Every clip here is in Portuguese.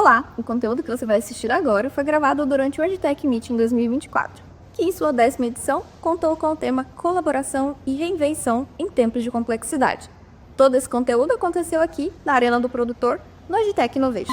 Olá! O conteúdo que você vai assistir agora foi gravado durante o EdTech Meeting 2024, que em sua 10ª edição contou com o tema Colaboração e Reinvenção em Tempos de Complexidade. Todo esse conteúdo aconteceu aqui, na Arena do Produtor, no EdTech Innovation.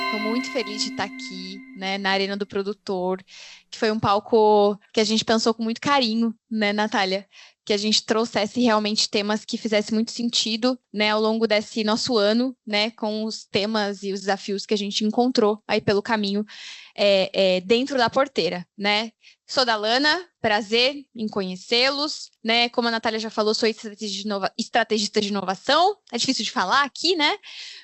Estou muito feliz de estar aqui, na Arena do Produtor, que foi um palco que a gente pensou com muito carinho, Natália? Que a gente trouxesse realmente temas que fizessem muito sentido, ao longo desse nosso ano, com os temas e os desafios que a gente encontrou aí pelo caminho dentro da porteira, Sou da Lana, prazer em conhecê-los, Como a Natália já falou, sou estrategista de inovação, é difícil de falar aqui,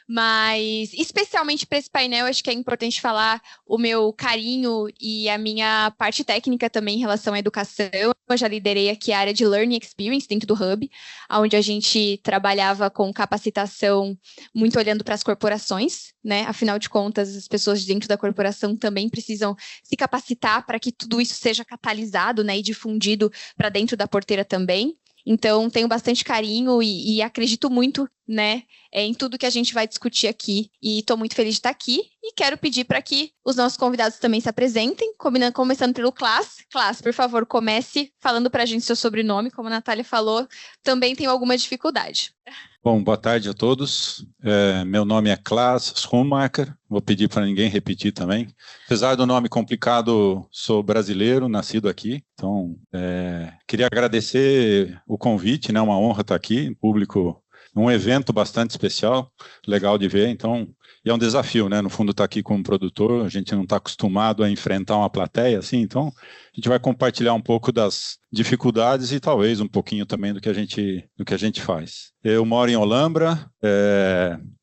Mas, especialmente para esse painel, acho que é importante falar o meu carinho e a minha parte técnica também em relação à educação. Eu já liderei aqui a área de Learning Experience dentro do Hub, onde a gente trabalhava com capacitação muito olhando para as corporações, Afinal de contas, as pessoas dentro da corporação também precisam se capacitar para que tudo isso seja catalisado, e difundido para dentro da porteira também. Então, tenho bastante carinho e acredito muito, em tudo que a gente vai discutir aqui. E estou muito feliz de estar aqui e quero pedir para que os nossos convidados também se apresentem, começando pelo Klaas. Klaas, por favor, comece falando para a gente seu sobrenome. Como a Natália falou, também tenho alguma dificuldade. Bom, boa tarde a todos. Meu nome é Klaas Schoenmaker, vou pedir para ninguém repetir também. Apesar do nome complicado, sou brasileiro, nascido aqui, então queria agradecer o convite, uma honra estar aqui, em público, um evento bastante especial, legal de ver, então, e é um desafio, no fundo estar aqui como produtor, a gente não está acostumado a enfrentar uma plateia assim, então a gente vai compartilhar um pouco das dificuldades e talvez um pouquinho também do que a gente faz. Eu moro em Olambra,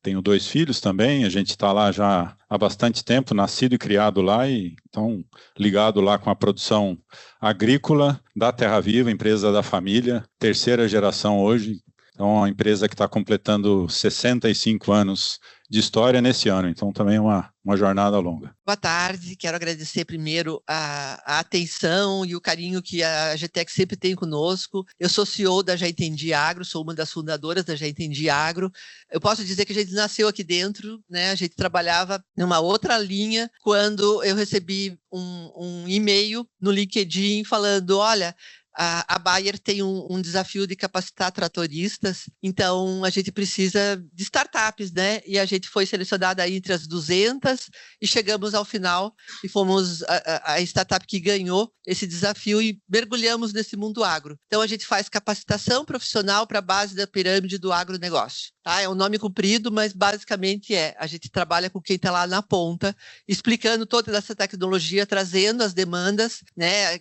tenho 2 filhos também, a gente está lá já há bastante tempo, nascido e criado lá, e então ligado lá com a produção agrícola da Terra Viva, empresa da família, 3ª geração hoje. Então, é uma empresa que está completando 65 anos de história nesse ano, então também é uma jornada longa. Boa tarde, quero agradecer primeiro a atenção e o carinho que a GTEC sempre tem conosco. Eu sou CEO da Já Entendi Agro, sou uma das fundadoras da Já Entendi Agro. Eu posso dizer que a gente nasceu aqui dentro, a gente trabalhava numa outra linha quando eu recebi um e-mail no LinkedIn falando, olha, a Bayer tem um desafio de capacitar tratoristas, então a gente precisa de startups, E a gente foi selecionada entre as 200 e chegamos ao final e fomos a startup que ganhou esse desafio e mergulhamos nesse mundo agro. Então a gente faz capacitação profissional para a base da pirâmide do agronegócio. É um nome comprido, mas basicamente a gente trabalha com quem está lá na ponta, explicando toda essa tecnologia, trazendo as demandas,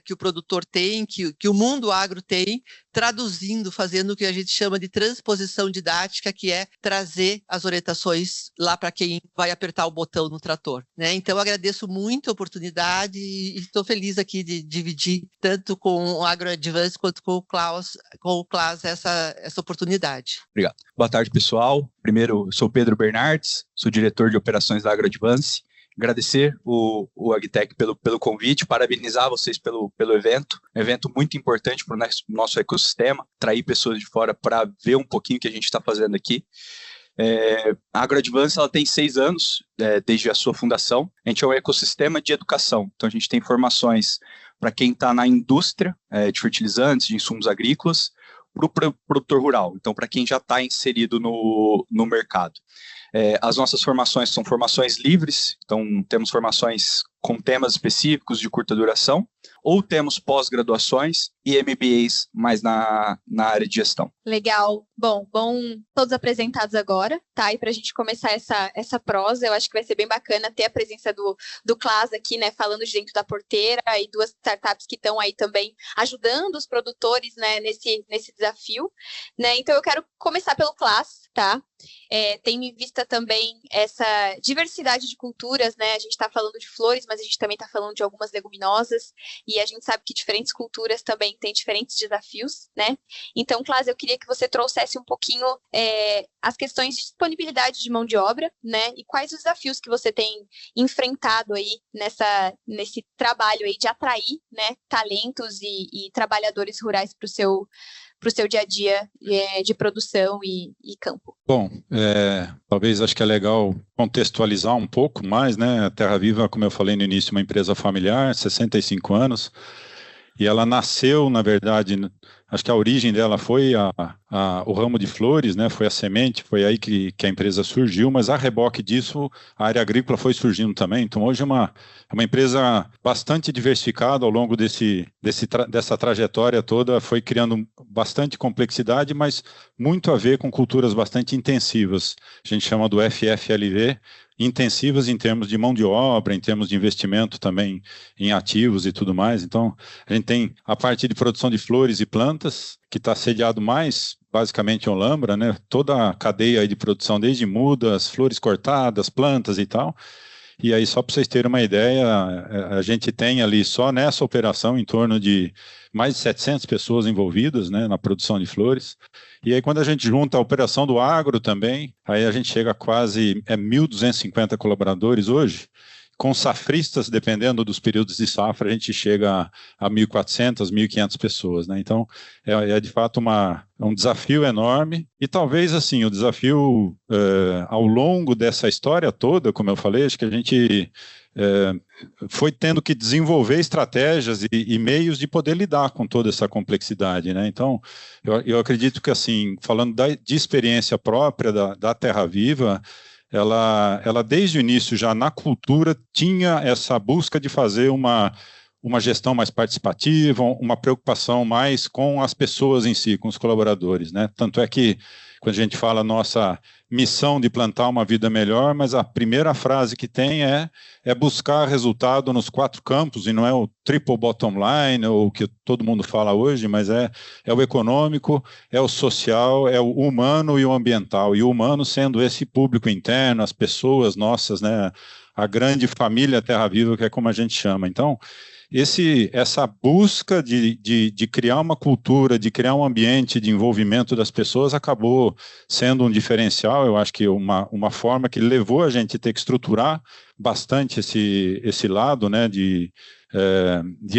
que o produtor tem, que o mundo agro tem, traduzindo, fazendo o que a gente chama de transposição didática, que é trazer as orientações lá para quem vai apertar o botão no trator. Então, eu agradeço muito a oportunidade e estou feliz aqui de dividir tanto com o AgroAdvance quanto com o Klaas essa oportunidade. Obrigado. Boa tarde, pessoal. Primeiro, eu sou Pedro Bernardes, sou diretor de operações da AgroAdvance. Agradecer o AgTech pelo convite, parabenizar vocês pelo evento, um evento muito importante para o nosso ecossistema, atrair pessoas de fora para ver um pouquinho o que a gente está fazendo aqui. A AgroAdvance ela tem 6 anos desde a sua fundação. A gente é um ecossistema de educação, então a gente tem formações para quem está na indústria de fertilizantes, de insumos agrícolas, para o produtor rural, então para quem já está inserido no mercado. As nossas formações são formações livres, então temos formações com temas específicos de curta duração, ou temos pós-graduações e MBAs mais na área de gestão. Legal. Bom, todos apresentados agora, tá? E para a gente começar essa prosa, eu acho que vai ser bem bacana ter a presença do Klaas aqui, falando de dentro da porteira, e 2 startups que estão aí também ajudando os produtores, nesse desafio, Então eu quero começar pelo Klaas, tá? Tendo em vista também essa diversidade de culturas, A gente está falando de flores, mas a gente também está falando de algumas leguminosas, e a gente sabe que diferentes culturas também têm diferentes desafios, Então, Klaas, eu queria que você trouxesse um pouquinho as questões de disponibilidade de mão de obra, E quais os desafios que você tem enfrentado aí nesse trabalho aí de atrair, talentos e trabalhadores rurais para o seu dia a dia de produção e campo. Bom, talvez acho que é legal contextualizar um pouco mais, né? A Terra Viva, como eu falei no início, é uma empresa familiar, 65 anos, e ela nasceu, na verdade, acho que a origem dela foi o ramo de flores, né? Foi a semente, foi aí que a empresa surgiu, mas a reboque disso, a área agrícola foi surgindo também. Então, hoje é uma empresa bastante diversificada ao longo dessa trajetória toda, foi criando bastante complexidade, mas muito a ver com culturas bastante intensivas. A gente chama do FFLV, intensivas em termos de mão de obra, em termos de investimento também em ativos e tudo mais. Então, a gente tem a parte de produção de flores e plantas, que está sediado mais basicamente em Olambra, né? Toda a cadeia aí de produção, desde mudas, flores cortadas, plantas e tal. E aí, só para vocês terem uma ideia, a gente tem ali só nessa operação em torno de mais de 700 pessoas envolvidas, né, na produção de flores. E aí, quando a gente junta a operação do agro também, aí a gente chega a quase 1.250 colaboradores hoje. Com safristas, dependendo dos períodos de safra, a gente chega a 1.400, 1.500 pessoas, né? Então, de fato um desafio enorme. E talvez, assim, o desafio ao longo dessa história toda, como eu falei, acho que a gente foi tendo que desenvolver estratégias e meios de poder lidar com toda essa complexidade, né? Então, eu acredito que, assim, falando de experiência própria da Terra Viva, ela desde o início, já na cultura, tinha essa busca de fazer uma gestão mais participativa, uma preocupação mais com as pessoas em si, com os colaboradores, né? Tanto é que, quando a gente fala nossa missão de plantar uma vida melhor, mas a primeira frase que tem é buscar resultado nos 4 campos, e não é o triple bottom line, ou o que todo mundo fala hoje, mas é o econômico, é o social, é o humano e o ambiental. E o humano sendo esse público interno, as pessoas nossas, né? A grande família Terra Viva, que é como a gente chama. Então, essa busca de criar uma cultura, de criar um ambiente de envolvimento das pessoas acabou sendo um diferencial. Eu acho que uma forma que levou a gente a ter que estruturar bastante esse lado, né, de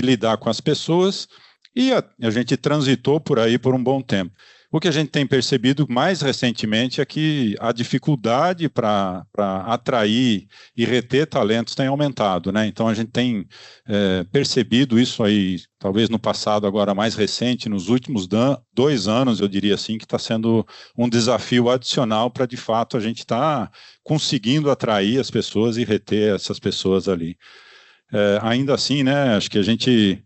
lidar com as pessoas, e a gente transitou por aí por um bom tempo. O que a gente tem percebido mais recentemente é que a dificuldade para atrair e reter talentos tem aumentado, né? Então, a gente tem percebido isso aí, talvez no passado agora mais recente, nos últimos 2 anos, eu diria assim, que está sendo um desafio adicional para, de fato, a gente estar conseguindo atrair as pessoas e reter essas pessoas ali. Ainda assim, né, acho que a gente...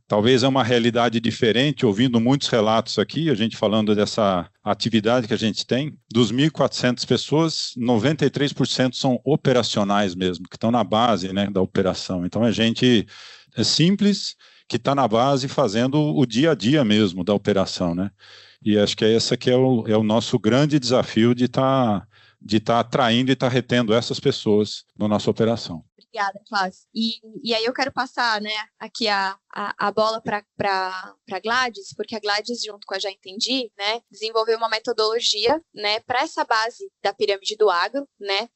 Talvez é uma realidade diferente, ouvindo muitos relatos aqui, a gente falando dessa atividade que a gente tem. Dos 1.400 pessoas, 93% são operacionais mesmo, que estão na base, né, da operação. Então, é gente simples, que está na base fazendo o dia a dia mesmo da operação, né? E acho que esse que é o nosso grande desafio de estar atraindo e estar retendo essas pessoas na nossa operação. Obrigada, Cláudio. E aí eu quero passar, né, aqui a bola para Gladys, porque a Gladys, junto com a Já Entendi, né, desenvolveu uma metodologia, né, para essa base da pirâmide do agro, né,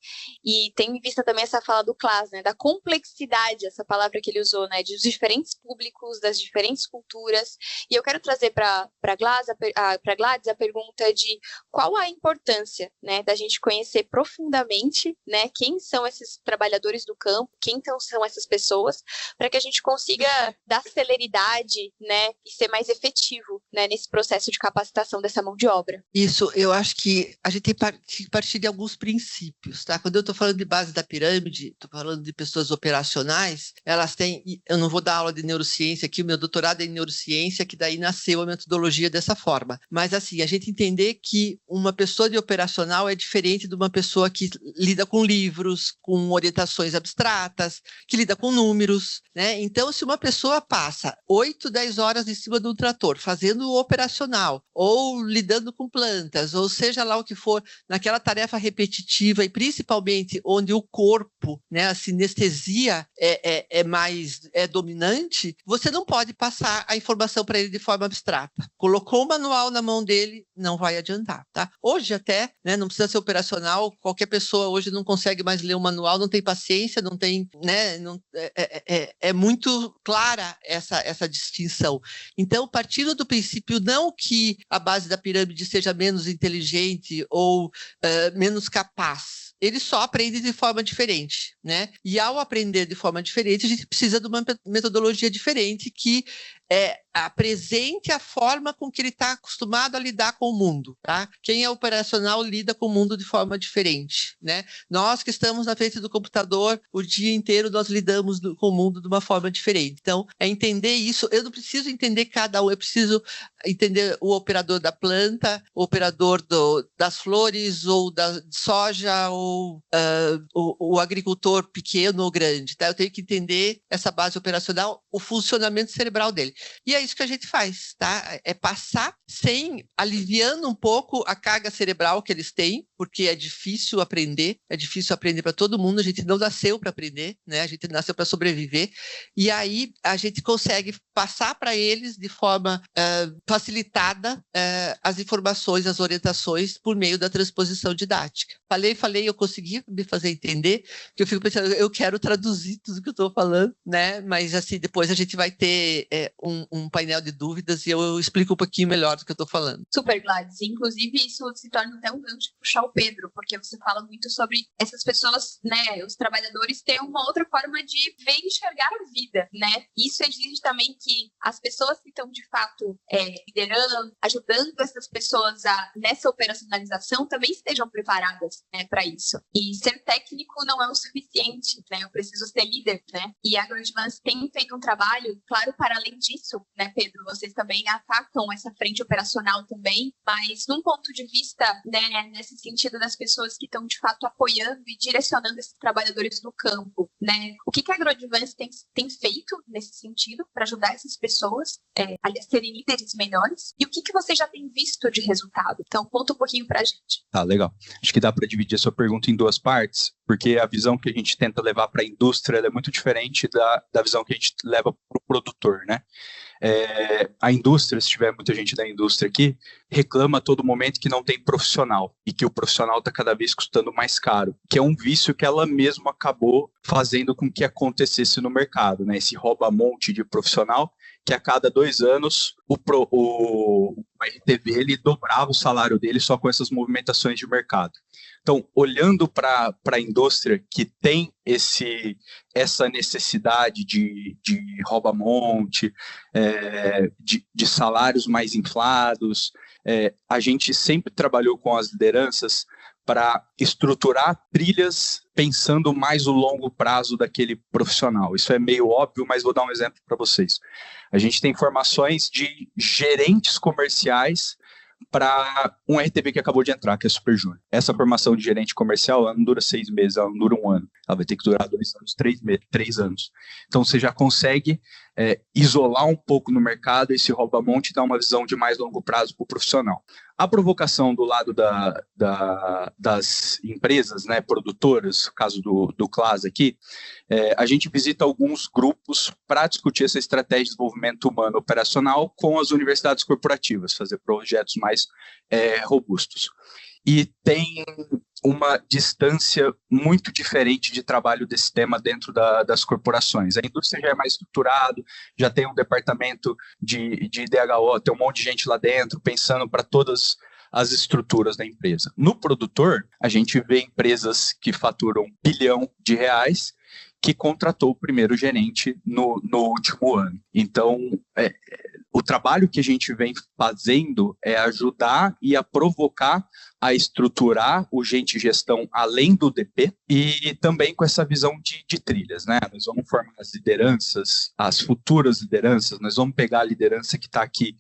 e tem em vista também essa fala do Clas, né, da complexidade, essa palavra que ele usou, né, dos diferentes públicos, das diferentes culturas. E eu quero trazer para Gladys a pergunta de qual a importância, né, da gente conhecer profundamente, né, quem são esses trabalhadores do campo, quem são essas pessoas, para que a gente consiga dar celeridade, né, e ser mais efetivo, né, nesse processo de capacitação dessa mão de obra. Isso, eu acho que a gente tem que partir de alguns princípios, tá? Quando eu estou falando de base da pirâmide, estou falando de pessoas operacionais, elas têm, eu não vou dar aula de neurociência aqui, o meu doutorado é em neurociência, que daí nasceu a metodologia dessa forma, mas assim, a gente entender que uma pessoa de operacional é diferente de uma pessoa que lida com livros, com orientações abstratas, que lida com números, né? Então, se uma pessoa passa 8, 10 horas em cima de um trator, fazendo o operacional, ou lidando com plantas, ou seja lá o que for, naquela tarefa repetitiva, e principalmente onde o corpo, né, a sinestesia é dominante, você não pode passar a informação para ele de forma abstrata. Colocou o manual na mão dele, não vai adiantar, tá? Hoje até, né, não precisa ser operacional, qualquer pessoa hoje não consegue mais ler um manual, não tem paciência, não tem, né, é muito clara essa distinção. Então, partindo do princípio princípio não que a base da pirâmide seja menos inteligente ou menos capaz. Eles só aprendem de forma diferente, né? E ao aprender de forma diferente, a gente precisa de uma metodologia diferente que apresente a forma com que ele está acostumado a lidar com o mundo, tá? Quem é operacional lida com o mundo de forma diferente, né? Nós que estamos na frente do computador o dia inteiro, nós lidamos com o mundo de uma forma diferente. Então, é entender isso. Eu não preciso entender cada um, eu preciso entender o operador da planta, o operador das flores ou da soja ou o agricultor pequeno ou grande, tá? Eu tenho que entender essa base operacional, o funcionamento cerebral dele. E é isso que a gente faz, tá? É passar aliviando um pouco a carga cerebral que eles têm, porque é difícil aprender para todo mundo, a gente não nasceu para aprender, né? A gente nasceu para sobreviver, e aí a gente consegue passar para eles de forma facilitada as informações, as orientações por meio da transposição didática. Falei, eu consegui me fazer entender, que eu fico pensando, eu quero traduzir tudo que eu estou falando, né? Mas assim, depois a gente vai ter um painel de dúvidas e eu explico um pouquinho melhor do que eu estou falando. Super, Gladys. Inclusive, isso se torna até um gancho de puxar o Pedro, porque você fala muito sobre essas pessoas, né, os trabalhadores terem uma outra forma de ver e enxergar a vida, né? Isso exige também que as pessoas que estão, de fato, liderando, ajudando essas pessoas nessa operacionalização também estejam preparadas, né, para isso. E ser técnico não é o suficiente, né? Eu preciso ser líder, né? E a AgroAdvance tem feito um trabalho, claro, para além disso, né, Pedro? Vocês também atacam essa frente operacional também, mas num ponto de vista, né, nesse sentido das pessoas que estão, de fato, apoiando e direcionando esses trabalhadores no campo, né? O que a AgroAdvance tem feito nesse sentido para ajudar essas pessoas a serem líderes melhores? E o que você já tem visto de resultado? Então, conta um pouquinho para a gente. Tá, legal. Acho que dá para dividir a sua pergunta em duas partes, porque a visão que a gente tenta levar para a indústria é muito diferente da visão que a gente leva para o produtor, né? A indústria, se tiver muita gente da indústria aqui, reclama a todo momento que não tem profissional e que o profissional está cada vez custando mais caro, que é um vício que ela mesma acabou fazendo com que acontecesse no mercado, né? Esse rouba-monte de profissional que a cada 2 anos o RTV ele dobrava o salário dele só com essas movimentações de mercado. Então, olhando para a indústria que tem essa necessidade de rouba-monte, de salários mais inflados, a gente sempre trabalhou com as lideranças para estruturar trilhas pensando mais o longo prazo daquele profissional. Isso é meio óbvio, mas vou dar um exemplo para vocês. A gente tem formações de gerentes comerciais para um RTB que acabou de entrar, que é Super Júnior. Essa formação de gerente comercial, ela não dura 6 meses, ela não dura 1 ano. Ela vai ter que durar 2 anos, 3 anos. Então, você já consegue isolar um pouco no mercado esse rouba-monte e dar uma visão de mais longo prazo para o profissional. A provocação do lado das empresas, né, produtoras, no caso do CLAS aqui, a gente visita alguns grupos para discutir essa estratégia de desenvolvimento humano operacional com as universidades corporativas, fazer projetos mais robustos. E tem uma distância muito diferente de trabalho desse tema dentro das corporações. A indústria já é mais estruturada, já tem um departamento de DHO, tem um monte de gente lá dentro pensando para todas as estruturas da empresa. No produtor, a gente vê empresas que faturam R$1 bilhão que contratou o primeiro gerente no último ano. Então, o trabalho que a gente vem fazendo é ajudar e a provocar a estruturar o Gente Gestão além do DP e também com essa visão de trilhas, né? Nós vamos formar as lideranças, as futuras lideranças, nós vamos pegar a liderança que está aqui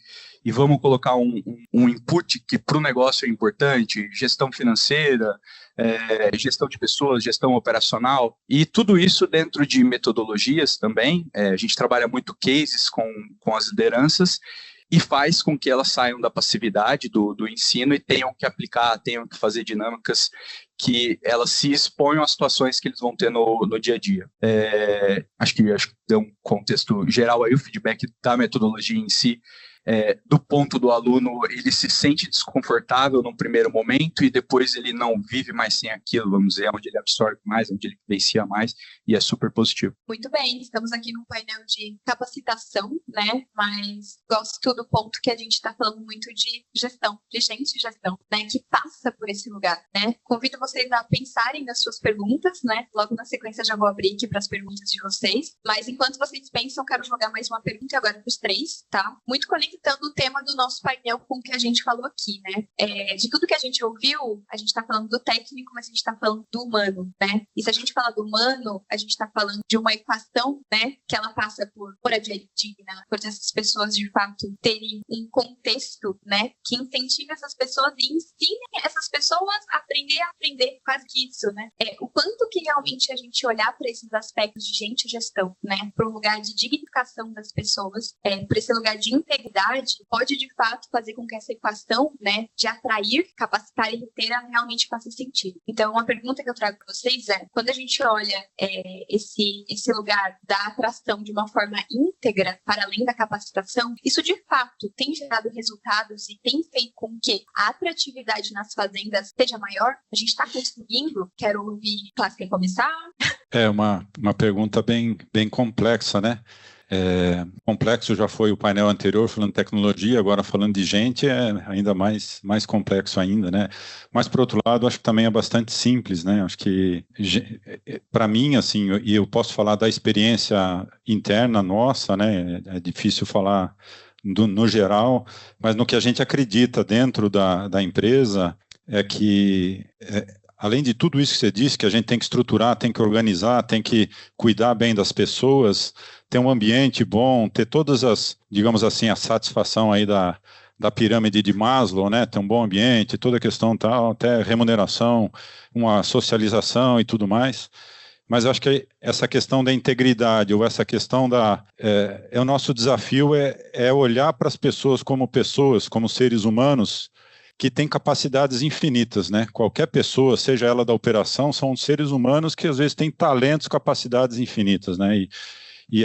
e vamos colocar um input que para o negócio é importante, gestão financeira, gestão de pessoas, gestão operacional, e tudo isso dentro de metodologias também. A gente trabalha muito cases com as lideranças e faz com que elas saiam da passividade do ensino e tenham que aplicar, tenham que fazer dinâmicas que elas se exponham às situações que eles vão ter no dia a dia. Acho que deu um contexto geral aí, o feedback da metodologia em si do ponto do aluno, ele se sente desconfortável no primeiro momento e depois ele não vive mais sem aquilo, vamos dizer, onde ele absorve mais, onde ele vivencia mais, e é super positivo. Muito bem, estamos aqui num painel de capacitação, né? Mas gosto do ponto que a gente está falando muito de gestão, de gente de gestão, né? Que passa por esse lugar, né? Convido vocês a pensarem nas suas perguntas, né? Logo na sequência já vou abrir aqui para as perguntas de vocês. Mas enquanto vocês pensam, quero jogar mais uma pergunta agora para os três, tá? Muito conectando o tema do nosso painel com o que a gente falou aqui, né? De tudo que a gente ouviu, a gente está falando do técnico, mas a gente está falando do humano, né? E se a gente falar do humano, a gente está falando de uma equação, né? Que ela passa por moradia digna, por essas pessoas de fato terem um contexto, né? Que incentive essas pessoas e ensine essas pessoas a aprender, quase que isso, né? O quanto que realmente a gente olhar para esses aspectos de gente e gestão, né? Para um lugar de dignificação das pessoas, para esse lugar de integridade, pode de fato fazer com que essa equação, né? De atrair, capacitar e reter, realmente faça sentido. Então, uma pergunta que eu trago para vocês é, quando a gente olha esse lugar da atração de uma forma íntegra para além da capacitação, isso de fato tem gerado resultados e tem feito com que a atratividade nas fazendas seja maior? A gente está conseguindo? Quero ouvir, Clássico, quer começar? É uma pergunta bem complexa, né? Complexo já foi o painel anterior falando de tecnologia, agora falando de gente é ainda mais complexo ainda, né? Mas por outro lado, acho que também é bastante simples, né? Acho que para mim, assim, e eu posso falar da experiência interna nossa, né? É difícil falar no geral, mas no que a gente acredita dentro da empresa é que além de tudo isso que você disse, que a gente tem que estruturar, tem que organizar, tem que cuidar bem das pessoas, ter um ambiente bom, ter todas as, digamos assim, a satisfação aí da pirâmide de Maslow, né? Ter um bom ambiente, toda a questão tal, até remuneração, uma socialização e tudo mais. Mas eu acho que essa questão da integridade, ou essa questão o nosso desafio é olhar para as pessoas, como seres humanos, que têm capacidades infinitas, né? Qualquer pessoa, seja ela da operação, são seres humanos que às vezes têm talentos, capacidades infinitas, né? E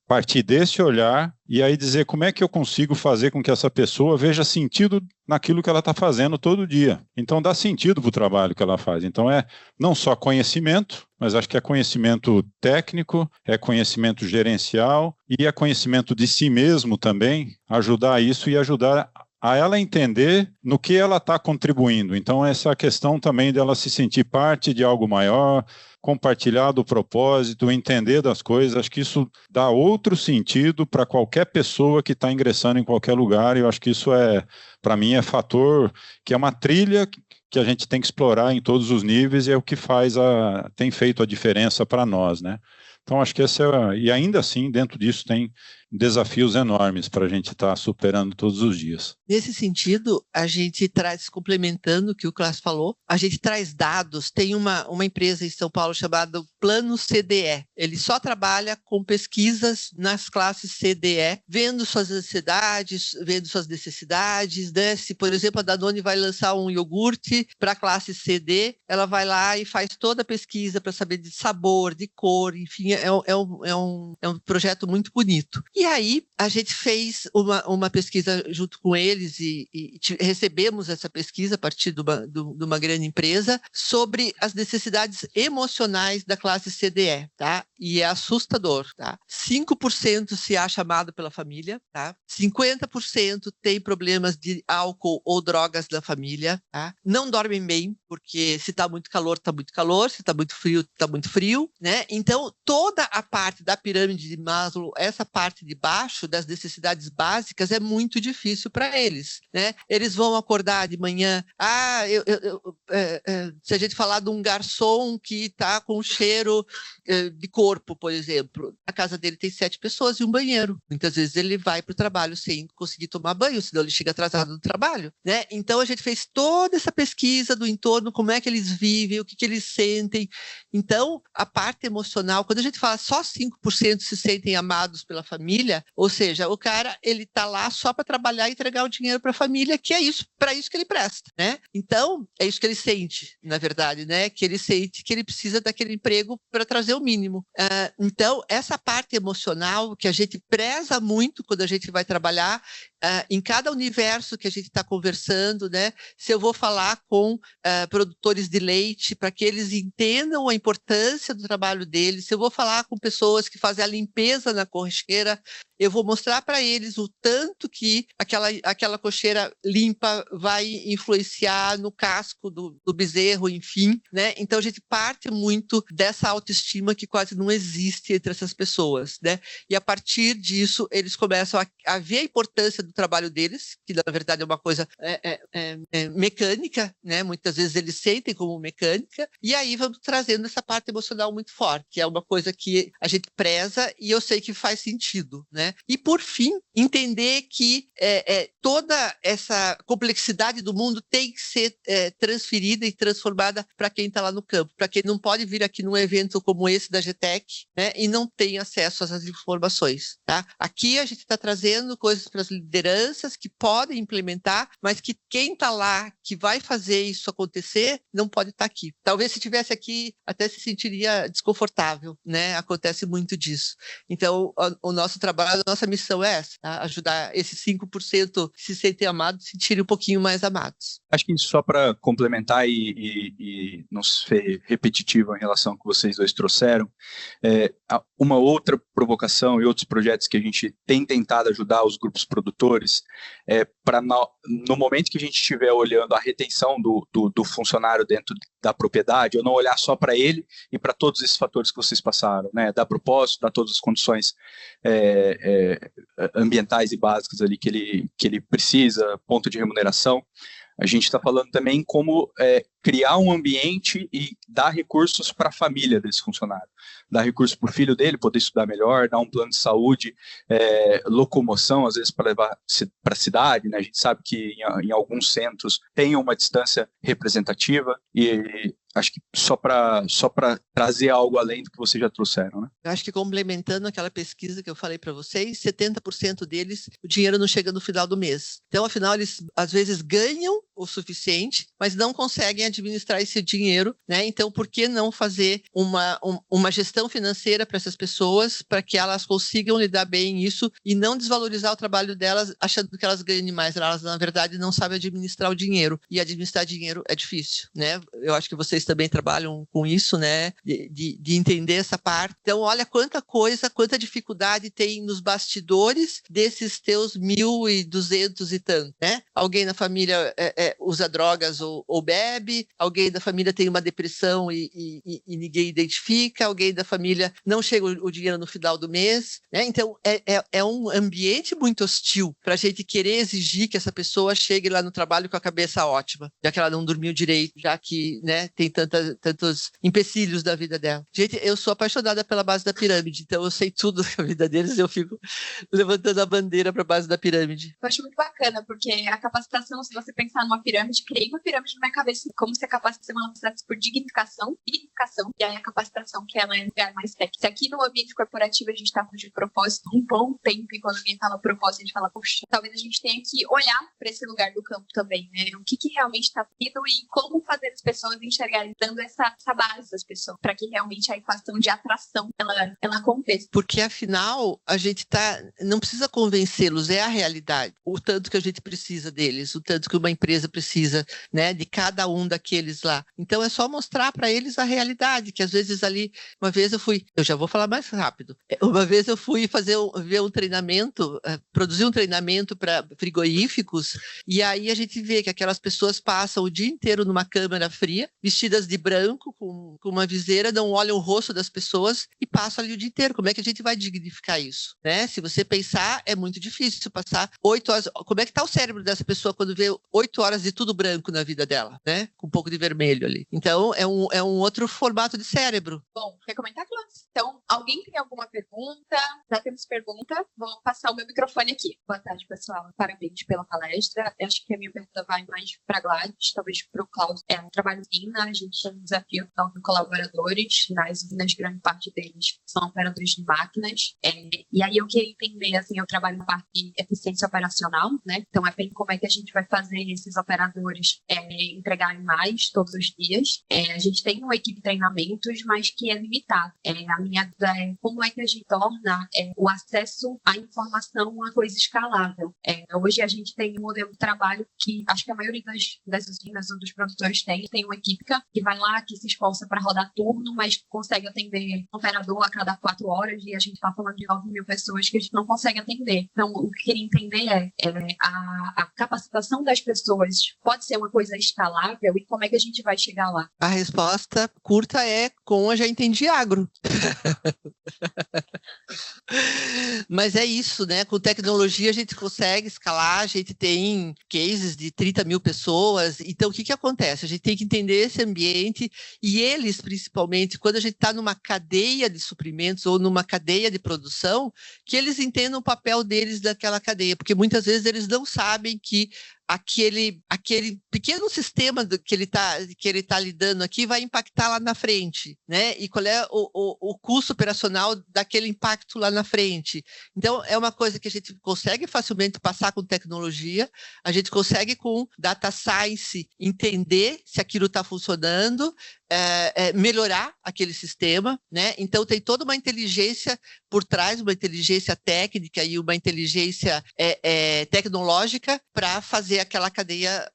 partir desse olhar e aí dizer como é que eu consigo fazer com que essa pessoa veja sentido naquilo que ela está fazendo todo dia. Então dá sentido para o trabalho que ela faz. Então não só conhecimento, mas acho que é conhecimento técnico, é conhecimento gerencial e é conhecimento de si mesmo também, ajudar isso e ajudar a ela entender no que ela está contribuindo. Então, essa questão também dela se sentir parte de algo maior, compartilhar do propósito, entender das coisas, acho que isso dá outro sentido para qualquer pessoa que está ingressando em qualquer lugar, e eu acho que isso para mim, é fator que é uma trilha que a gente tem que explorar em todos os níveis e é o que tem feito a diferença para nós, né? Então, acho que e ainda assim, dentro disso, tem desafios enormes para a gente estar superando todos os dias. Nesse sentido, a gente traz, complementando o que o Clássico falou, a gente traz dados. Tem uma empresa em São Paulo chamada Plano CDE. Ele só trabalha com pesquisas nas classes CDE, vendo suas ansiedades, vendo suas necessidades, né? Se, por exemplo, a Danone vai lançar um iogurte para a classe CD, ela vai lá e faz toda a pesquisa para saber de sabor, de cor, enfim, é um projeto muito bonito. E aí, a gente fez uma pesquisa junto com eles e recebemos essa pesquisa a partir de uma grande empresa sobre as necessidades emocionais da classe CDE, tá? E é assustador, tá? 5% se acha amado pela família, tá? 50% tem problemas de álcool ou drogas da família, tá? Não dormem bem, porque se está muito calor, se está muito frio, está muito frio, né? Então, toda a parte da pirâmide de Maslow, essa parte de baixo das necessidades básicas é muito difícil para eles, né? Eles vão acordar de manhã, se a gente falar de um garçom que está com cheiro de corpo, por exemplo, a casa dele tem 7 pessoas e um banheiro. Muitas vezes ele vai para o trabalho sem conseguir tomar banho, senão ele chega atrasado no trabalho, né? Então a gente fez toda essa pesquisa do entorno, como é que eles vivem, o que eles sentem. Então, a parte emocional, quando a gente gente fala só 5% se sentem amados pela família, ou seja, o cara, ele tá lá só para trabalhar e entregar o dinheiro para a família, que é isso, para isso que ele presta, né? Então, é isso que ele sente, na verdade, né? Que ele sente que ele precisa daquele emprego para trazer o mínimo. Então, essa parte emocional que a gente preza muito quando a gente vai trabalhar, em cada universo que a gente está conversando, né? Se eu vou falar com produtores de leite para que eles entendam a importância do trabalho deles, se eu vou falar com pessoas que fazem a limpeza na cocheira, eu vou mostrar para eles o tanto que aquela cocheira limpa vai influenciar no casco do bezerro, enfim, né? Então a gente parte muito dessa autoestima que quase não existe entre essas pessoas, né? E a partir disso eles começam a ver a importância do trabalho deles, que na verdade é uma coisa mecânica, né? Muitas vezes eles sentem como mecânica, e aí vamos trazendo essa parte emocional muito forte, que é uma coisa que a gente preza e eu sei que faz sentido, né? E por fim, entender que toda essa complexidade do mundo tem que ser transferida e transformada para quem está lá no campo, para quem não pode vir aqui num evento como esse da GTEC, né? E não tem acesso a essas informações, tá? Aqui a gente está trazendo coisas para as lideranças que podem implementar, mas que quem está lá, que vai fazer isso acontecer, não pode estar aqui. Talvez se estivesse aqui, até se sentiria desconfortável, né? Acontece muito disso. Então, o nosso trabalho, a nossa missão é essa, tá? Ajudar esses 5% que se sentem amados, se sentirem um pouquinho mais amados. Acho que só para complementar e não ser repetitivo em relação ao que vocês dois trouxeram, uma outra provocação e outros projetos que a gente tem tentado ajudar os grupos produtores, para no momento que a gente estiver olhando a retenção do funcionário dentro da propriedade, eu não olhar só para ele e para todos esses fatores que vocês passaram, né? Dar propósito, dar todas as condições ambientais e básicas ali que ele precisa, ponto de remuneração. A gente está falando também como criar um ambiente e dar recursos para a família desse funcionário. Dar recursos para o filho dele poder estudar melhor, dar um plano de saúde, locomoção, às vezes para levar para a cidade, né? A gente sabe que em alguns centros tem uma distância representativa e acho que só para trazer algo além do que vocês já trouxeram, né? Eu acho que complementando aquela pesquisa que eu falei para vocês, 70% deles, o dinheiro não chega no final do mês. Então, afinal, eles às vezes ganham o suficiente, mas não conseguem administrar esse dinheiro, né? Então, por que não fazer uma gestão financeira para essas pessoas, para que elas consigam lidar bem isso e não desvalorizar o trabalho delas achando que elas ganham demais. Elas, na verdade, não sabem administrar o dinheiro. E administrar dinheiro é difícil, né? Eu acho que vocês também trabalham com isso, né? De entender essa parte. Então, olha quanta coisa, quanta dificuldade tem nos bastidores desses teus 1.200 e tanto, né? Alguém na família usa drogas ou bebe, alguém da família tem uma depressão e ninguém identifica, alguém da família não chega o dinheiro no final do mês, né? Então, é um ambiente muito hostil para a gente querer exigir que essa pessoa chegue lá no trabalho com a cabeça ótima, já que ela não dormiu direito, já que, né, tem tantos empecilhos da vida dela. Gente, eu sou apaixonada pela base da pirâmide, então eu sei tudo da vida deles, eu fico levantando a bandeira para a base da pirâmide. Eu acho muito bacana, porque a capacitação, se você pensar numa pirâmide, criei uma pirâmide na minha cabeça, como se a capacitação ela fosse por dignificação, e aí a capacitação, que ela é um lugar mais técnico. Se aqui no ambiente corporativo a gente está falando de propósito um bom tempo, e quando alguém fala propósito, a gente fala, poxa, talvez a gente tenha que olhar para esse lugar do campo também, né? O que realmente está vindo e como fazer as pessoas enxergarem, dando essa base das pessoas, para que realmente a equação de atração ela aconteça. Porque afinal, a gente não precisa convencê-los, é a realidade. O tanto que a gente precisa deles, o tanto que uma empresa precisa, né, de cada um daqueles lá. Então é só mostrar para eles a realidade, que às vezes ali, eu já vou falar mais rápido, uma vez eu fui ver um treinamento, produzir um treinamento para frigoríficos, e aí a gente vê que aquelas pessoas passam o dia inteiro numa câmara fria, vestidas de branco, com uma viseira, não olham o rosto das pessoas e passam ali o dia inteiro. Como é que a gente vai dignificar isso, né? Se você pensar, é muito difícil passar 8 horas. Como é que está o cérebro dessa pessoa quando vê 8 horas de tudo branco na vida dela, né? Com um pouco de vermelho ali. Então, é um outro formato de cérebro. Bom, quer comentar, Cláudia? Então, Alguém tem alguma pergunta? Já temos pergunta? Vou passar o meu microfone aqui. Boa tarde, pessoal. Parabéns pela palestra. Eu acho que a minha pergunta vai mais para a Gladys, talvez para o Klaus. Um trabalho de usina, a gente tem um desafio de colaboradores. Nas usinas, grande parte deles são operadores de máquinas. E aí eu queria entender, assim, eu trabalho na parte de eficiência operacional, né? Então, bem como é que a gente vai fazer esses operadores entregarem mais todos os dias. A gente tem uma equipe de treinamentos, mas que é limitado. A minha dúvida é como é que a gente torna o acesso à informação uma coisa escalável. Hoje a gente tem um modelo de trabalho que acho que a maioria das usinas ou dos produtores tem uma equipe que vai lá, que se esforça para rodar turno, mas consegue atender um operador a cada 4 horas, e a gente está falando de 9.000 pessoas que a gente não consegue atender. Então, o que eu queria entender a capacitação das pessoas pode ser uma coisa escalável, e como é que a gente vai chegar lá? A resposta curta é com a Já Entendi Agro. Mas é isso, né? Com tecnologia a gente consegue escalar, a gente tem cases de 30.000 pessoas. Então, o que acontece? A gente tem que entender esse ambiente, e eles, principalmente, quando a gente está numa cadeia de suprimentos ou numa cadeia de produção, que eles entendam o papel deles naquela cadeia, porque muitas vezes eles não sabem que aquele pequeno sistema que ele tá lidando aqui vai impactar lá na frente, né? E qual é o custo operacional daquele impacto lá na frente. Então, é uma coisa que a gente consegue facilmente passar com tecnologia, a gente consegue com data science entender se aquilo está funcionando, melhorar aquele sistema, né? Então, tem toda uma inteligência por trás, uma inteligência técnica e uma inteligência tecnológica para fazer aquela cadeia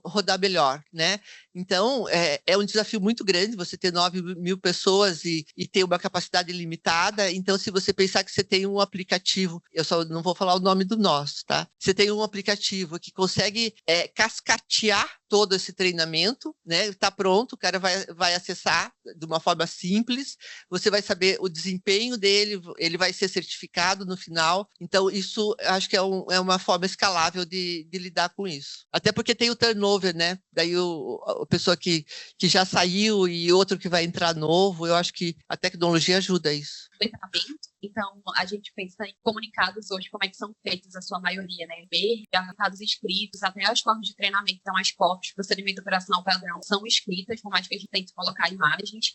rodar melhor, né? Então, é um desafio muito grande você ter 9.000 pessoas e ter uma capacidade limitada. Então, se você pensar que você tem um aplicativo, eu só não vou falar o nome do nosso, tá? Você tem um aplicativo que consegue cascatear todo esse treinamento, né? Está pronto, o cara vai acessar de uma forma simples, você vai saber o desempenho dele, ele vai ser certificado no final. Então, isso acho que é uma forma escalável de lidar com isso. Até porque tem o turnover, né? Daí a pessoa que já saiu e outro que vai entrar novo, eu acho que a tecnologia ajuda isso. Então, a gente pensa em comunicados hoje, como é que são feitos a sua maioria, né? Comunicados escritos, até as formas de treinamento, então as COPs, procedimento operacional padrão, são escritas, por mais que a gente tente colocar imagens.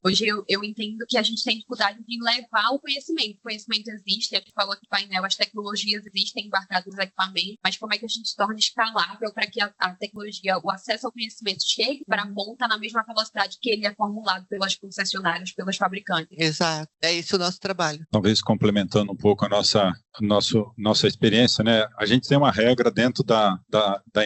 Hoje eu entendo que a gente tem dificuldade de levar o conhecimento. O conhecimento existe, a gente falou aqui no painel, as tecnologias existem embarcadas nos equipamentos, mas como é que a gente torna escalável para que a tecnologia, o acesso ao conhecimento chegue para a ponta na mesma velocidade que ele é formulado pelas concessionárias, pelos fabricantes? Exato, é esse o nosso trabalho. Talvez complementando um pouco a nossa experiência, né? A gente tem uma regra dentro da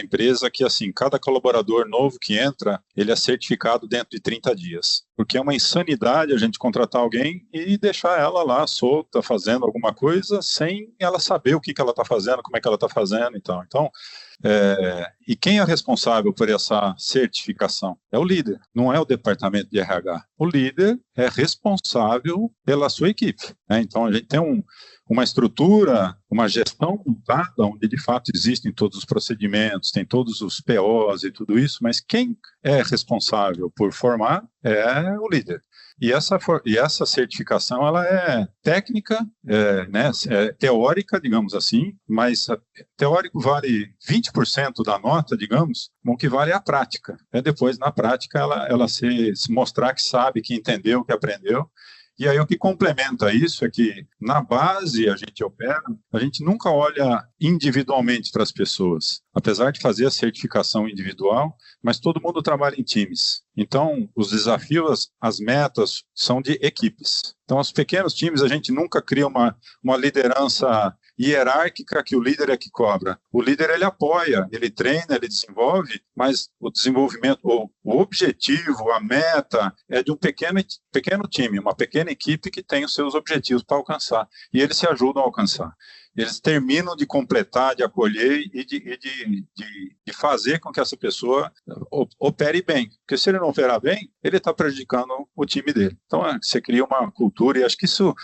empresa que, assim, cada colaborador novo que entra, ele é certificado dentro de 30 dias. Porque é uma insanidade a gente contratar alguém e deixar ela lá solta, fazendo alguma coisa, sem ela saber o que ela está fazendo, como é que ela está fazendo e tal. Então, e quem é responsável por essa certificação? É o líder, não é o departamento de RH. O líder é responsável pela sua equipe, né? Então, a gente tem uma estrutura, uma gestão montada, onde de fato existem todos os procedimentos, tem todos os POs e tudo isso, mas quem é responsável por formar é o líder. E essa certificação, ela é técnica, né, teórica, digamos assim, mas teórico vale 20% da nota, digamos, o que vale é a prática. Depois, na prática, ela se mostrar que sabe, que entendeu, que aprendeu. E aí o que complementa isso é que na base a gente nunca olha individualmente para as pessoas, apesar de fazer a certificação individual, mas todo mundo trabalha em times. Então, os desafios, as metas são de equipes. Então, os pequenos times, a gente nunca cria uma liderança hierárquica que o líder é que cobra. O líder, ele apoia, ele treina, ele desenvolve, mas o desenvolvimento, o objetivo, a meta é de um pequeno time, uma pequena equipe que tem os seus objetivos para alcançar. E eles se ajudam a alcançar. Eles terminam de completar, de acolher e de fazer com que essa pessoa opere bem. Porque se ele não operar bem, ele está prejudicando o time dele. Então, você cria uma cultura, e acho que isso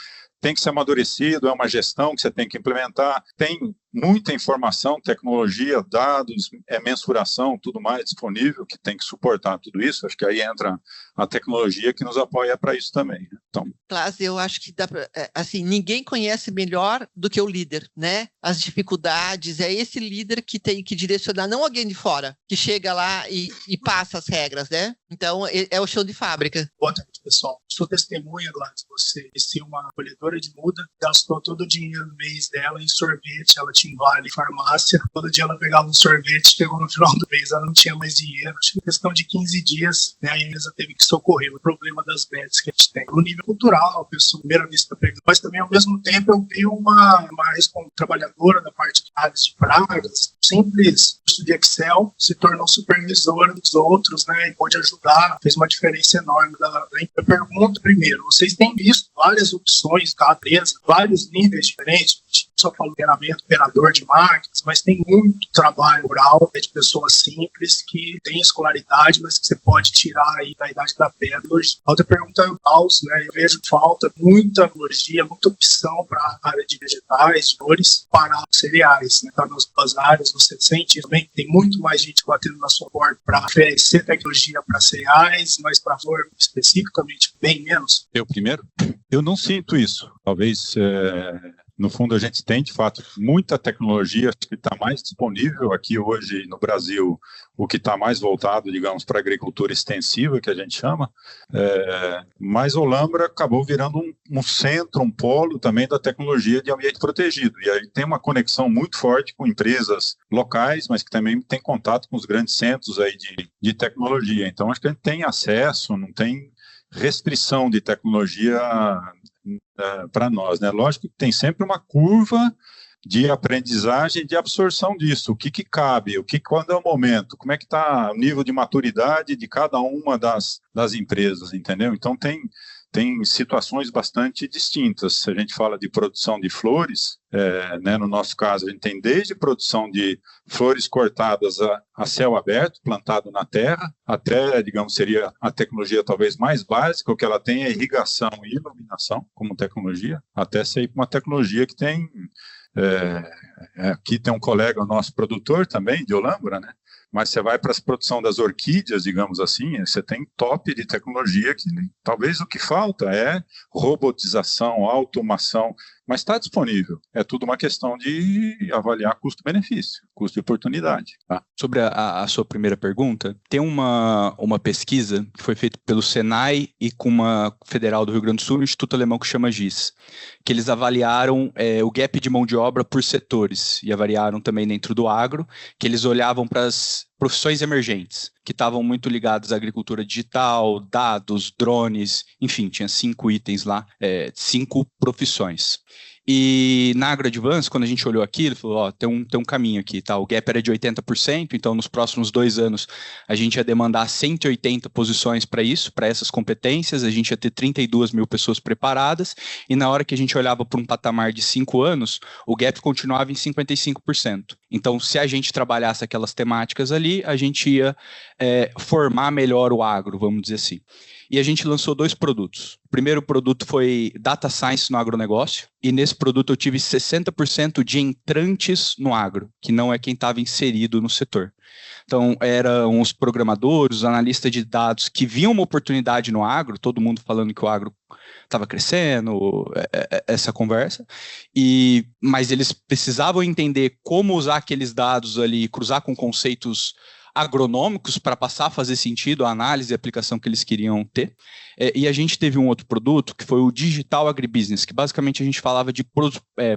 tem que ser amadurecido, é uma gestão que você tem que implementar, tem muita informação, tecnologia, dados, mensuração, tudo mais disponível, que tem que suportar tudo isso. Acho que aí entra a tecnologia que nos apoia para isso também, né? Então, Clas, eu acho que dá pra, assim, ninguém conhece melhor do que o líder, né? As dificuldades, é esse líder que tem que direcionar, não alguém de fora, que chega lá e passa as regras, né? Então, é o chão de fábrica. Boa tarde, pessoal. Sou testemunha, Gladys, você é uma colhedora de muda, gastou todo o dinheiro no mês dela em sorvete, ela tinha vale farmácia, todo dia ela pegava um sorvete, chegou no final do mês, ela não tinha mais dinheiro, acho que em questão de 15 dias, né, a empresa teve que socorrer o problema das bets que a gente tem. No nível cultural, a pessoa, primeira vista pegando, mas também ao mesmo tempo eu vi uma trabalhadora da parte de áreas de pragas, simples curso de Excel, se tornou supervisora dos outros, né, e pôde ajudar, fez uma diferença enorme. Eu pergunto primeiro, vocês têm visto várias opções da empresa, vários níveis diferentes, só falo treinamento, operador de máquinas, mas tem muito trabalho rural de pessoas simples que têm escolaridade, mas que você pode tirar aí da idade da pedra. A outra pergunta é o caos, né? Eu vejo falta muita tecnologia, muita opção para a área de vegetais, de flores, para cereais, né? Tá nas áreas, você sente também tem muito mais gente batendo na sua porta para oferecer tecnologia para cereais, mas para flor especificamente bem menos. Eu primeiro? Eu não sinto isso. Talvez... No fundo, a gente tem, de fato, muita tecnologia que está mais disponível aqui hoje no Brasil, o que está mais voltado, digamos, para a agricultura extensiva, que a gente chama, mas Olambra acabou virando um centro, um polo também da tecnologia de ambiente protegido. E aí tem uma conexão muito forte com empresas locais, mas que também tem contato com os grandes centros aí de tecnologia. Então, acho que a gente tem acesso, não tem restrição de tecnologia para nós, né? Lógico que tem sempre uma curva de aprendizagem, de absorção disso, o que cabe, quando é o momento, como é que está o nível de maturidade de cada uma das empresas, entendeu? Então tem situações bastante distintas. Se a gente fala de produção de flores, né, no nosso caso, a gente tem desde produção de flores cortadas a céu aberto, plantado na terra, até, digamos, seria a tecnologia talvez mais básica, o que ela tem é irrigação e iluminação como tecnologia, até ser uma tecnologia que tem... aqui tem um colega nosso produtor também, de Olambra, né? Mas você vai para a produção das orquídeas, digamos assim, você tem top de tecnologia que talvez o que falta é robotização, automação, mas está disponível. É tudo uma questão de avaliar custo-benefício, custo de oportunidade. Tá? Sobre a sua primeira pergunta, tem uma pesquisa que foi feita pelo Senai e com uma federal do Rio Grande do Sul, um instituto alemão que chama GIS, que eles avaliaram o gap de mão de obra por setores e avaliaram também dentro do agro, que eles olhavam para as profissões emergentes, que estavam muito ligadas à agricultura digital, dados, drones, enfim, tinha 5 itens lá, 5 profissões. E na AgroAdvance, quando a gente olhou aqui, ele falou, tem um caminho aqui, tá? O gap era de 80%, então nos próximos 2 anos a gente ia demandar 180 posições para isso, para essas competências, a gente ia ter 32 mil pessoas preparadas, e na hora que a gente olhava para um patamar de 5 anos, o gap continuava em 55%. Então, se a gente trabalhasse aquelas temáticas ali, a gente ia formar melhor o agro, vamos dizer assim. E a gente lançou 2 produtos. O primeiro produto foi Data Science no agronegócio, e nesse produto eu tive 60% de entrantes no agro, que não é quem estava inserido no setor. Então, eram os programadores, os analistas de dados que viam uma oportunidade no agro, todo mundo falando que o agro estava crescendo, essa conversa, mas eles precisavam entender como usar aqueles dados ali, cruzar com conceitos agronômicos para passar a fazer sentido a análise e a aplicação que eles queriam ter. E a gente teve um outro produto que foi o Digital Agribusiness, que basicamente a gente falava de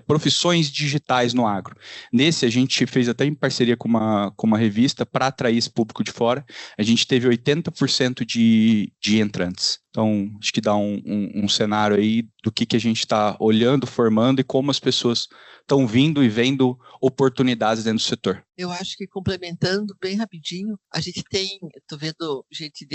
profissões digitais no agro. Nesse a gente fez até em parceria com uma revista para atrair esse público de fora. A gente teve 80% de entrantes. Então, acho que dá um cenário aí do que a gente está olhando, formando e como as pessoas estão vindo e vendo oportunidades dentro do setor. Eu acho que complementando bem rapidinho, a gente tem, estou vendo gente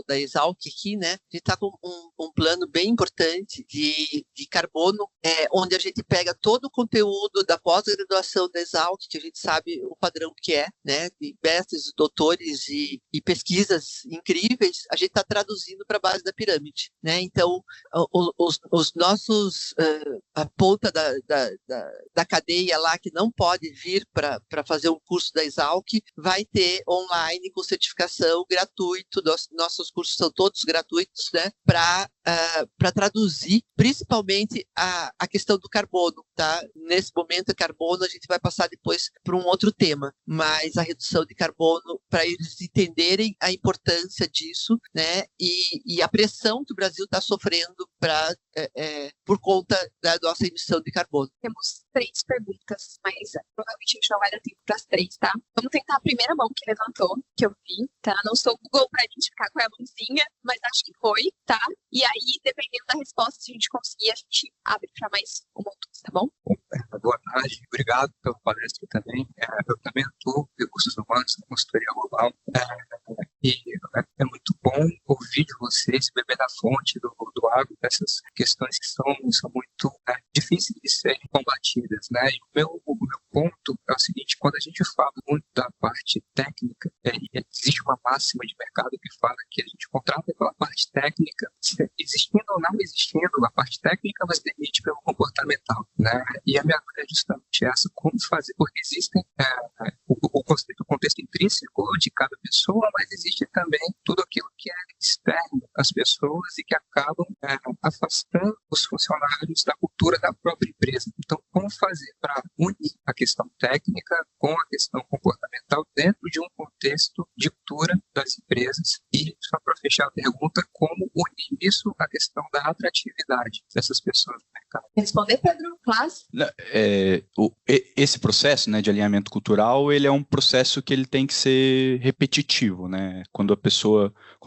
da Exalc aqui, né? A gente está com um plano bem importante de carbono, onde a gente pega todo o conteúdo da pós-graduação da Exalc, que a gente sabe o padrão que é, né? De mestres, doutores e pesquisas incríveis, a gente está traduzindo para a base da pirâmide, né? Então, os nossos a ponta da cadeia lá que não pode vir para fazer um curso da Exalc, vai ter online com certificação gratuito. Nossos cursos são todos gratuitos, né? Para traduzir principalmente a questão do carbono, tá? Nesse momento, o carbono, a gente vai passar depois para um outro tema, mas a redução de carbono, para eles entenderem a importância disso, né? E a pressão que o Brasil está sofrendo por conta da nossa emissão de carbono. Temos 3 perguntas, mas provavelmente a gente não vai dar tempo para as 3, tá? Vamos tentar a primeira mão que levantou, que eu vi, tá? Não sou Google para identificar qual é a mãozinha, mas acho que foi, tá? E aí, dependendo da resposta, se a gente conseguir, a gente abre para mais uma ou duas, tá bom? Boa tarde, obrigado pela palestra também. Eu também atuo em recursos humanos na consultoria global. E é muito bom ouvir de vocês, beber da fonte do agro, dessas questões que são muito difíceis de serem combatidas, né? E o meu ponto é o seguinte: quando a gente fala muito da parte técnica, existe uma máxima de mercado que fala que a gente contrata pela parte técnica, existindo ou não existindo a parte técnica, mas demite pelo comportamental, né? E a minha dúvida é justamente essa: como fazer, porque existem o contexto intrínseco de cada pessoa, mas existe também tudo aquilo que é externo às pessoas e que acabam afastando os funcionários da cultura da própria empresa. Então, como fazer para unir a questão técnica com a questão comportamental dentro de um contexto de cultura das empresas? E, só para fechar a pergunta, como unir isso à questão da atratividade dessas pessoas no mercado? Responder, Pedro? Class? Esse processo, né, de alinhamento cultural, ele é um processo que ele tem que ser repetitivo, né? Quando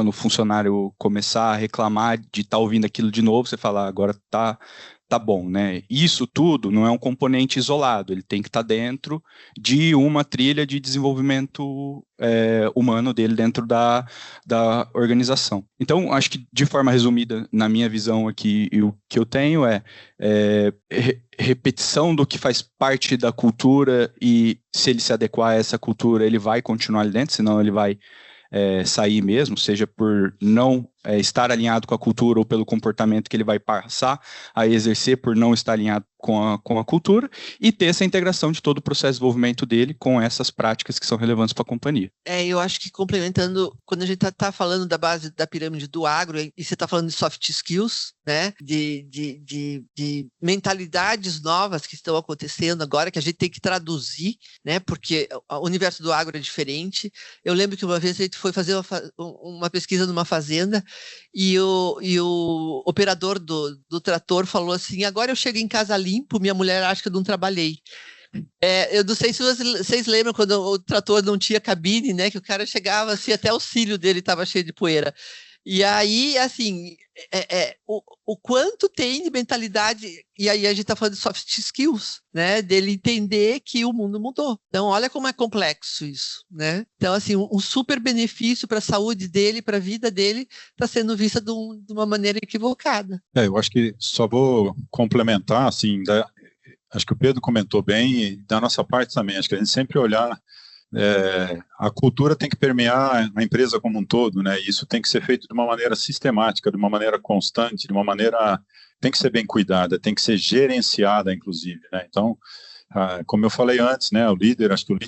o funcionário começar a reclamar de estar ouvindo aquilo de novo, você fala, agora tá bom, né? Isso tudo não é um componente isolado, ele tem que estar dentro de uma trilha de desenvolvimento humano dele dentro da organização. Então, acho que de forma resumida, na minha visão aqui, o que eu tenho repetição do que faz parte da cultura, e se ele se adequar a essa cultura, ele vai continuar ali dentro, senão ele vai sair mesmo, seja por não estar alinhado com a cultura ou pelo comportamento que ele vai passar a exercer por não estar alinhado com a cultura, e ter essa integração de todo o processo de desenvolvimento dele com essas práticas que são relevantes para a companhia. Eu acho que complementando, quando a gente está falando da base da pirâmide do agro, e você está falando de soft skills, né, de mentalidades novas que estão acontecendo agora, que a gente tem que traduzir, né, porque o universo do agro é diferente. Eu lembro que uma vez a gente foi fazer uma pesquisa numa fazenda, e o operador do trator falou assim: agora eu chego em casa limpo, minha mulher acha que eu não trabalhei. Eu não sei se vocês lembram quando o trator não tinha cabine, né, que o cara chegava assim, até o cílio dele estava cheio de poeira. E aí, assim, o quanto tem de mentalidade, e aí a gente está falando de soft skills, né, dele entender que o mundo mudou. Então, olha como é complexo isso, né? Então, assim, um super benefício para a saúde dele, para a vida dele, está sendo vista de uma maneira equivocada. Eu acho que só vou complementar, assim, acho que o Pedro comentou bem, e da nossa parte também, acho que a gente sempre olhar, a cultura tem que permear a empresa como um todo, né? E isso tem que ser feito de uma maneira sistemática, de uma maneira constante, de uma maneira, tem que ser bem cuidada, tem que ser gerenciada, inclusive, né? Então, como eu falei antes, né, acho que o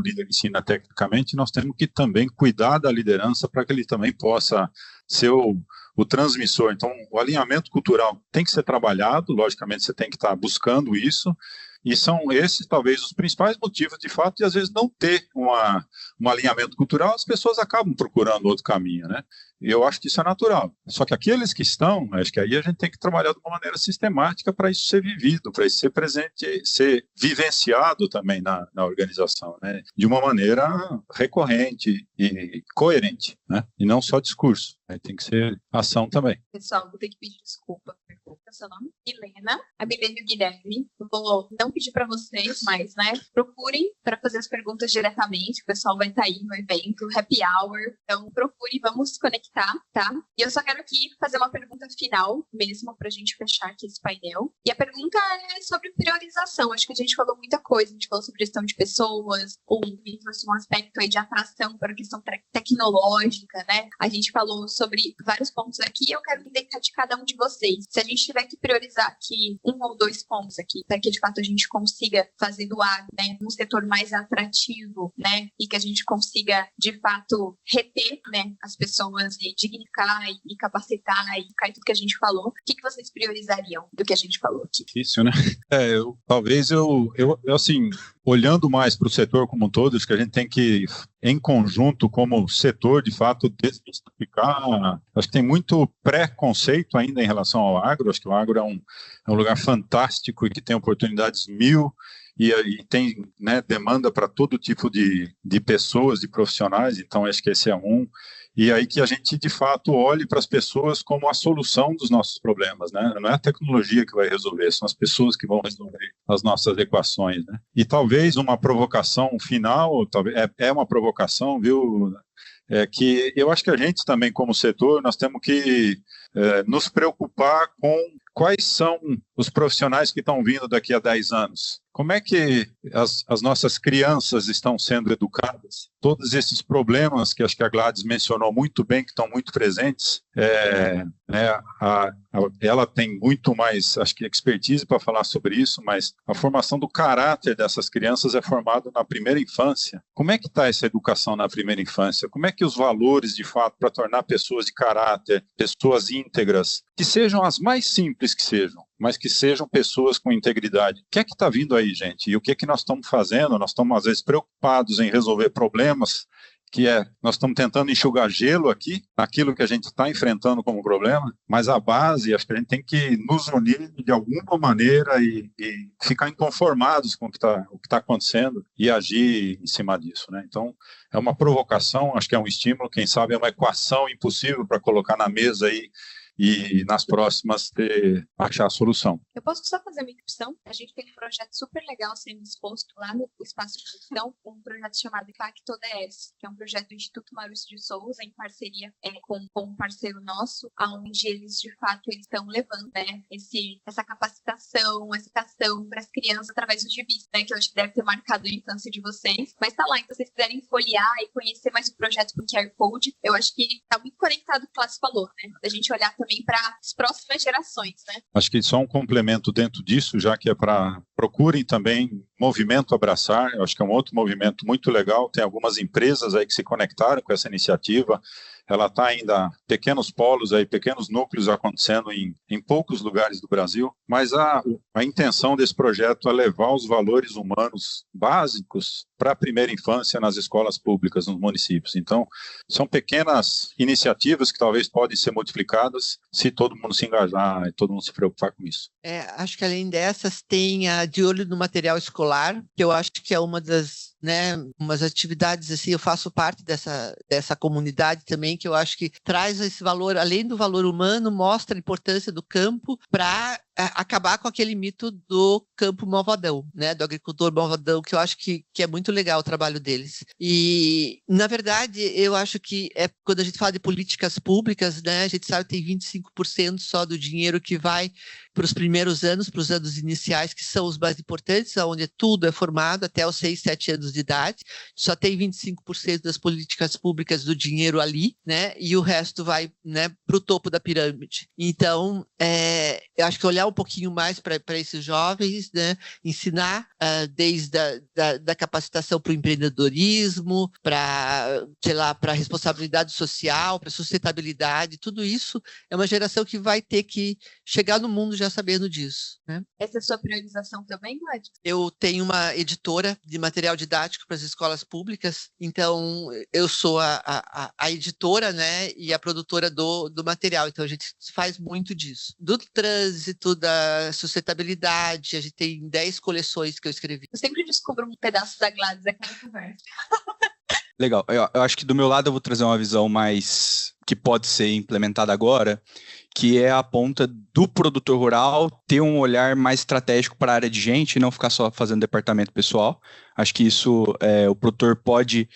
líder ensina tecnicamente, nós temos que também cuidar da liderança para que ele também possa ser o transmissor. Então, o alinhamento cultural tem que ser trabalhado, logicamente você tem que estar buscando isso, e são esses, talvez, os principais motivos, de fato, de às vezes não ter um alinhamento cultural, as pessoas acabam procurando outro caminho, né? E eu acho que isso é natural. Só que aqueles que estão, acho que aí a gente tem que trabalhar de uma maneira sistemática para isso ser vivido, para isso ser presente, ser vivenciado também na organização, né? De uma maneira recorrente e coerente, né? E não só discurso. Aí tem que ser ação também. Pessoal, vou ter que pedir desculpa. Seu nome? Helena, a Milene Guilherme. Eu vou não pedir para vocês, mas, né, procurem para fazer as perguntas diretamente. O pessoal vai estar aí no evento, happy hour. Então, procure, vamos se conectar, tá? E eu só quero aqui fazer uma pergunta final mesmo para a gente fechar aqui esse painel. E a pergunta é sobre priorização. Acho que a gente falou muita coisa. A gente falou sobre gestão de pessoas, um aspecto aí de atração para a questão tecnológica, né? A gente falou sobre vários pontos aqui. Eu quero entender de cada um de vocês. Se a gente tiver tiver que priorizar aqui 1 ou 2 pontos aqui, para que de fato a gente consiga fazer do agro, né, um setor mais atrativo, né, e que a gente consiga de fato reter, né, as pessoas e dignificar e capacitar e ficar tudo que a gente falou, o que vocês priorizariam do que a gente falou aqui? Difícil, né? Talvez eu assim, olhando mais para o setor como um todo, acho que a gente tem que, em conjunto, como setor, de fato, desmistificar. Acho que tem muito preconceito ainda em relação ao agro. Acho que o agro é um lugar fantástico e que tem oportunidades mil e tem, né, demanda para todo tipo de pessoas, de profissionais. Então, acho que esse é um. E aí que a gente, de fato, olhe para as pessoas como a solução dos nossos problemas, né? Não é a tecnologia que vai resolver, são as pessoas que vão resolver as nossas equações, né? E talvez uma provocação final, talvez, é uma provocação, viu? Que eu acho que a gente também, como setor, nós temos que nos preocupar com quais são os profissionais que estão vindo daqui a 10 anos. Como é que as nossas crianças estão sendo educadas? Todos esses problemas que acho que a Gladys mencionou muito bem, que estão muito presentes, ela tem muito mais, acho que, expertise para falar sobre isso, mas a formação do caráter dessas crianças é formada na primeira infância. Como é que está essa educação na primeira infância? Como é que os valores, de fato, para tornar pessoas de caráter, pessoas íntegras, que sejam as mais simples que sejam, mas que sejam pessoas com integridade. O que é que está vindo aí, gente? E o que é que nós estamos fazendo? Nós estamos, às vezes, preocupados em resolver problemas, nós estamos tentando enxugar gelo aqui, naquilo que a gente está enfrentando como problema, mas a base, acho que a gente tem que nos unir de alguma maneira e ficar inconformados com o que está acontecendo e agir em cima disso, né? Então, é uma provocação, acho que é um estímulo, quem sabe é uma equação impossível para colocar na mesa aí, e nas próximas achar a solução. Eu posso só fazer uma interrupção? A gente tem um projeto super legal sendo exposto lá no Espaço de Gestão, um projeto chamado Impacto ODS, que é um projeto do Instituto Maurício de Souza, em parceria com um parceiro nosso, onde eles, de fato, eles estão levando, né, essa capacitação, essa educação para as crianças através dos gibis, né, que eu acho que deve ter marcado a infância de vocês. Mas tá lá, então se vocês quiserem folhear e conhecer mais o projeto com QR Code, eu acho que está muito conectado com o que o Clássico falou, né, da gente olhar também para as próximas gerações, né? Acho que só um complemento dentro disso, já que é para procurem também Movimento Abraçar, eu acho que é um outro movimento muito legal, tem algumas empresas aí que se conectaram com essa iniciativa, ela está ainda pequenos polos aí, pequenos núcleos acontecendo em poucos lugares do Brasil, mas a intenção desse projeto é levar os valores humanos básicos para a primeira infância nas escolas públicas, nos municípios. Então, são pequenas iniciativas que talvez podem ser multiplicadas se todo mundo se engajar e todo mundo se preocupar com isso. Acho que além dessas, tem a De Olho no Material Escolar, que eu acho que é uma das, né, umas atividades, assim, eu faço parte dessa comunidade também, que eu acho que traz esse valor, além do valor humano, mostra a importância do campo para acabar com aquele mito do campo malvadão, né, do agricultor malvadão, que eu acho que é muito legal o trabalho deles. E, na verdade, eu acho que quando a gente fala de políticas públicas, né, a gente sabe que tem 25% só do dinheiro que vai para os primeiros anos, para os anos iniciais, que são os mais importantes, onde tudo é formado até os 6, 7 anos de idade. Só tem 25% das políticas públicas do dinheiro ali, né? E o resto vai, né, para o topo da pirâmide. Então, eu acho que olhar um pouquinho mais para esses jovens, né? Ensinar desde da capacitação para o empreendedorismo, para a responsabilidade social, para a sustentabilidade, tudo isso é uma geração que vai ter que chegar no mundo já sabendo disso, né? Essa é a sua priorização também, Gladys? Eu tenho uma editora de material didático para as escolas públicas, então eu sou a editora, né, e a produtora do material, então a gente faz muito disso. Do trânsito, da sustentabilidade, a gente tem 10 coleções que eu escrevi. Eu sempre descubro um pedaço da Gladys a cada conversa. Legal, eu acho que do meu lado eu vou trazer uma visão mais que pode ser implementada agora, que é a ponta do produtor rural ter um olhar mais estratégico para a área de gente e não ficar só fazendo departamento pessoal. Acho que isso o produtor pode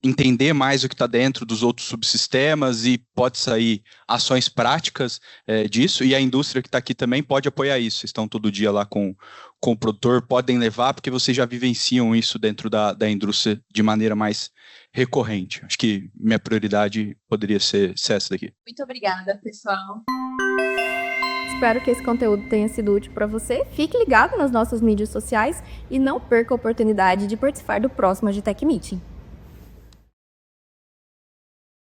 entender mais o que está dentro dos outros subsistemas e pode sair ações práticas disso, e a indústria que está aqui também pode apoiar isso. Vocês estão todo dia lá com o produtor, podem levar, porque vocês já vivenciam isso dentro da indústria de maneira mais recorrente. Acho que minha prioridade poderia ser essa daqui. Muito obrigada, pessoal. Espero que esse conteúdo tenha sido útil para você. Fique ligado nas nossas mídias sociais e não perca a oportunidade de participar do próximo Agitech Meeting.